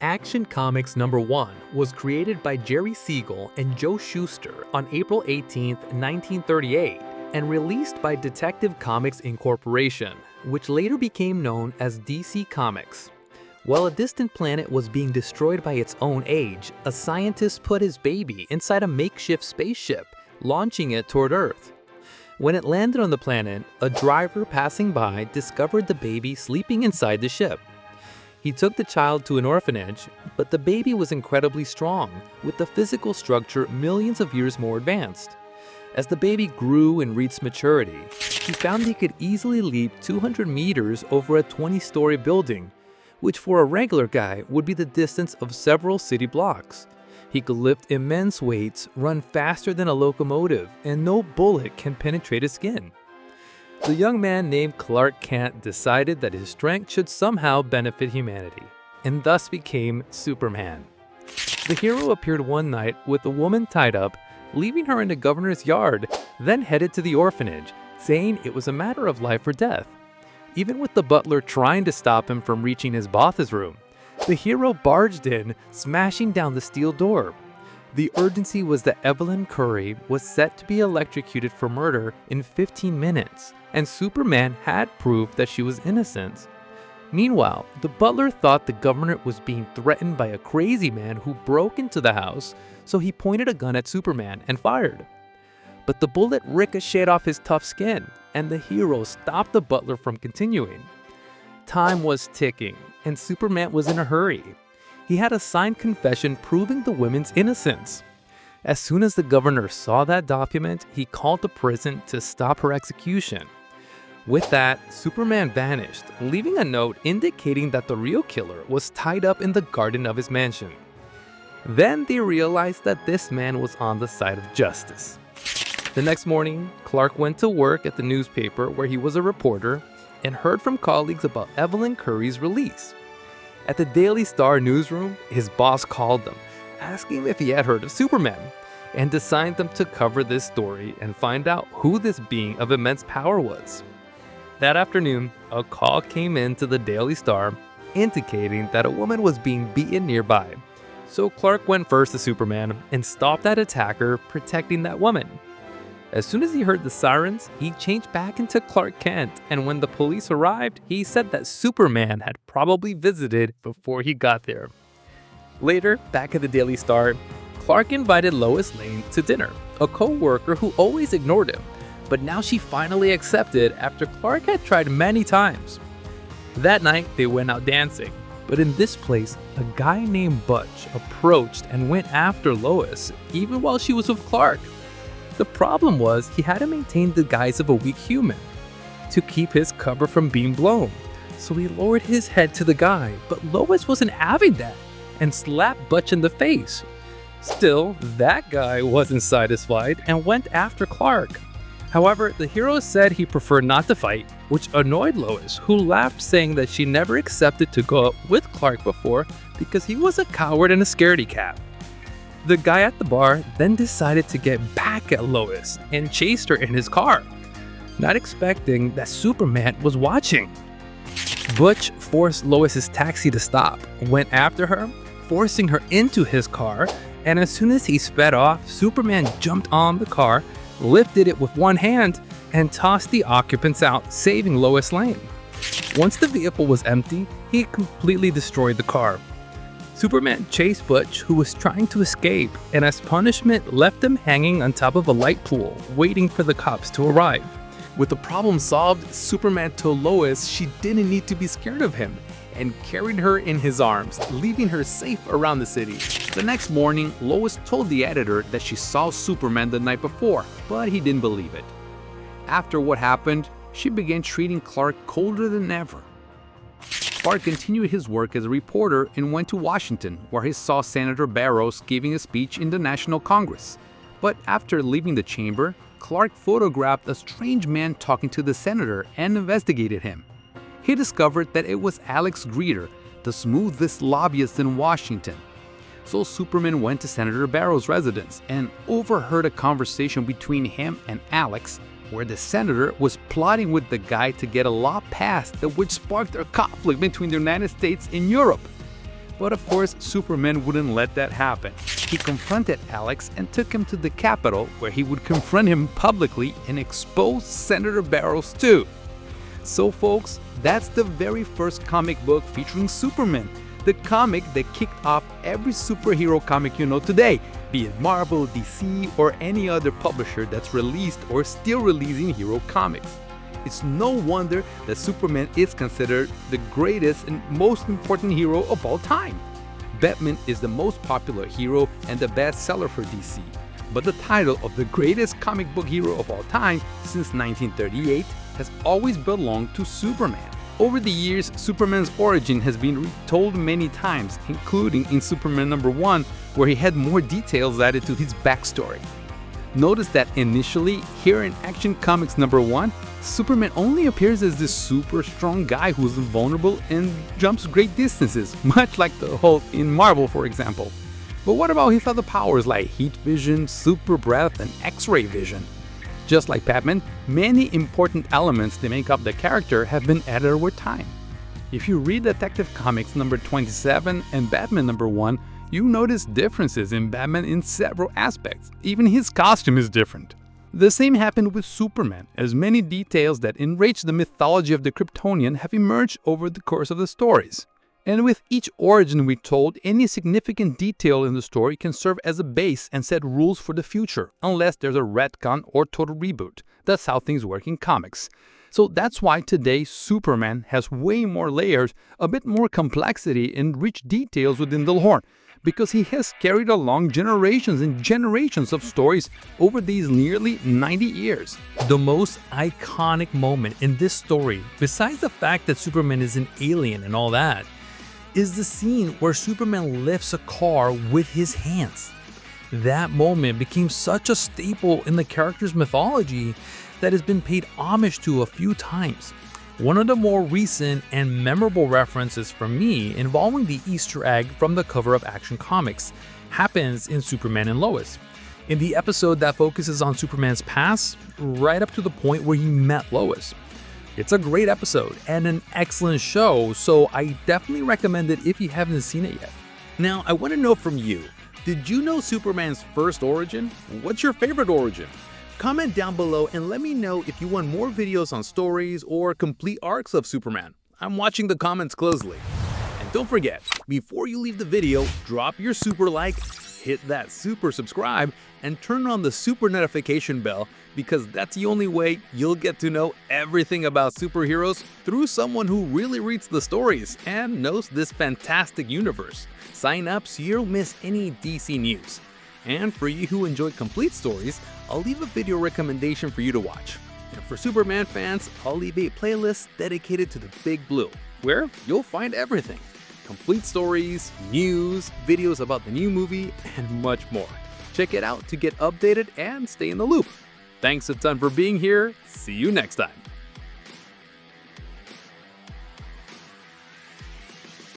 Action Comics #1 was created by Jerry Siegel and Joe Shuster on April 18, 1938, and released by Detective Comics Incorporation, which later became known as DC Comics. While a distant planet was being destroyed by its own age, a scientist put his baby inside a makeshift spaceship, launching it toward Earth. When it landed on the planet, a driver passing by discovered the baby sleeping inside the ship. He took the child to an orphanage, but the baby was incredibly strong, with the physical structure millions of years more advanced. As the baby grew and reached maturity, he found he could easily leap 200 meters over a 20-story building, which for a regular guy would be the distance of several city blocks. He could lift immense weights, run faster than a locomotive, and no bullet can penetrate his skin. The young man named Clark Kent decided that his strength should somehow benefit humanity, and thus became Superman. The hero appeared one night with a woman tied up, leaving her in the governor's yard, then headed to the orphanage, saying it was a matter of life or death. Even with the butler trying to stop him from reaching his boss's room, the hero barged in, smashing down the steel door. The urgency was that Evelyn Curry was set to be electrocuted for murder in 15 minutes, and Superman had proved that she was innocent. Meanwhile, the butler thought the governor was being threatened by a crazy man who broke into the house, so he pointed a gun at Superman and fired. But the bullet ricocheted off his tough skin, and the hero stopped the butler from continuing. Time was ticking, and Superman was in a hurry. He had a signed confession proving the woman's innocence. As soon as the governor saw that document, he called the prison to stop her execution. With that, Superman vanished, leaving a note indicating that the real killer was tied up in the garden of his mansion. Then they realized that this man was on the side of justice. The next morning, Clark went to work at the newspaper where he was a reporter and heard from colleagues about Evelyn Curry's release. At the Daily Star newsroom, his boss called them, asking him if he had heard of Superman, and assigned them to cover this story and find out who this being of immense power was. That afternoon, a call came in to the Daily Star indicating that a woman was being beaten nearby. So Clark went first to Superman and stopped that attacker, protecting that woman. As soon as he heard the sirens, he changed back into Clark Kent, and when the police arrived, he said that Superman had probably visited before he got there. Later, back at the Daily Star, Clark invited Lois Lane to dinner, a co-worker who always ignored him, but now she finally accepted after Clark had tried many times. That night, they went out dancing, but in this place, a guy named Butch approached and went after Lois, even while she was with Clark. The problem was he had to maintain the guise of a weak human to keep his cover from being blown. So he lowered his head to the guy, but Lois wasn't having that and slapped Butch in the face. Still, that guy wasn't satisfied and went after Clark. However, the hero said he preferred not to fight, which annoyed Lois, who laughed, saying that she never accepted to go out with Clark before because he was a coward and a scaredy cat. The guy at the bar then decided to get back at Lois and chased her in his car, not expecting that Superman was watching. Butch forced Lois's taxi to stop, went after her, forcing her into his car, and as soon as he sped off, Superman jumped on the car, lifted it with one hand, and tossed the occupants out, saving Lois Lane. Once the vehicle was empty, he completely destroyed the car. Superman chased Butch, who was trying to escape, and as punishment left him hanging on top of a light pool, waiting for the cops to arrive. With the problem solved, Superman told Lois she didn't need to be scared of him, and carried her in his arms, leaving her safe around the city. The next morning, Lois told the editor that she saw Superman the night before, but he didn't believe it. After what happened, she began treating Clark colder than ever. Clark continued his work as a reporter and went to Washington, where he saw Senator Barrows giving a speech in the National Congress. But after leaving the chamber, Clark photographed a strange man talking to the senator and investigated him. He discovered that it was Alex Greeter, the smoothest lobbyist in Washington. So Superman went to Senator Barrows' residence and overheard a conversation between him and Alex, where the senator was plotting with the guy to get a law passed that would spark a conflict between the United States and Europe. But of course, Superman wouldn't let that happen. He confronted Alex and took him to the Capitol, where he would confront him publicly and expose Senator Barrows too. So folks, that's the very first comic book featuring Superman, the comic that kicked off every superhero comic you know today, be it Marvel, DC, or any other publisher that's released or still releasing hero comics. It's no wonder that Superman is considered the greatest and most important hero of all time. Batman is the most popular hero and the bestseller for DC, but the title of the greatest comic book hero of all time since 1938 has always belonged to Superman. Over the years, Superman's origin has been retold many times, including in Superman #1, where he had more details added to his backstory. Notice that initially, here in Action Comics #1, Superman only appears as this super strong guy who's invulnerable and jumps great distances, much like the Hulk in Marvel, for example. But what about his other powers like heat vision, super breath, and X-ray vision? Just like Batman, many important elements that make up the character have been added over time. If you read Detective Comics #27 and Batman #1, you notice differences in Batman in several aspects. Even his costume is different. The same happened with Superman, as many details that enrich the mythology of the Kryptonian have emerged over the course of the stories. And with each origin we told, any significant detail in the story can serve as a base and set rules for the future, unless there's a retcon or total reboot. That's how things work in comics. So that's why today Superman has way more layers, a bit more complexity, and rich details within the lore, because he has carried along generations and generations of stories over these nearly 90 years. The most iconic moment in this story, besides the fact that Superman is an alien and all that, is the scene where Superman lifts a car with his hands. That moment became such a staple in the character's mythology that has been paid homage to a few times. One of the more recent and memorable references from me involving the Easter egg from the cover of Action Comics happens in Superman and Lois. In the episode that focuses on Superman's past, right up to the point where he met Lois. It's a great episode and an excellent show, so I definitely recommend it if you haven't seen it yet. Now, I want to know from you, did you know Superman's first origin? What's your favorite origin? Comment down below and let me know if you want more videos on stories or complete arcs of Superman. I'm watching the comments closely. And don't forget, before you leave the video, drop your super like, hit that super subscribe, and turn on the super notification bell, because that's the only way you'll get to know everything about superheroes through someone who really reads the stories and knows this fantastic universe. Sign up so you don't miss any DC news. And for you who enjoy complete stories, I'll leave a video recommendation for you to watch. And for Superman fans, I'll leave a playlist dedicated to the Big Blue, where you'll find everything. Complete stories, news, videos about the new movie, and much more. Check it out to get updated and stay in the loop. Thanks a ton for being here. See you next time.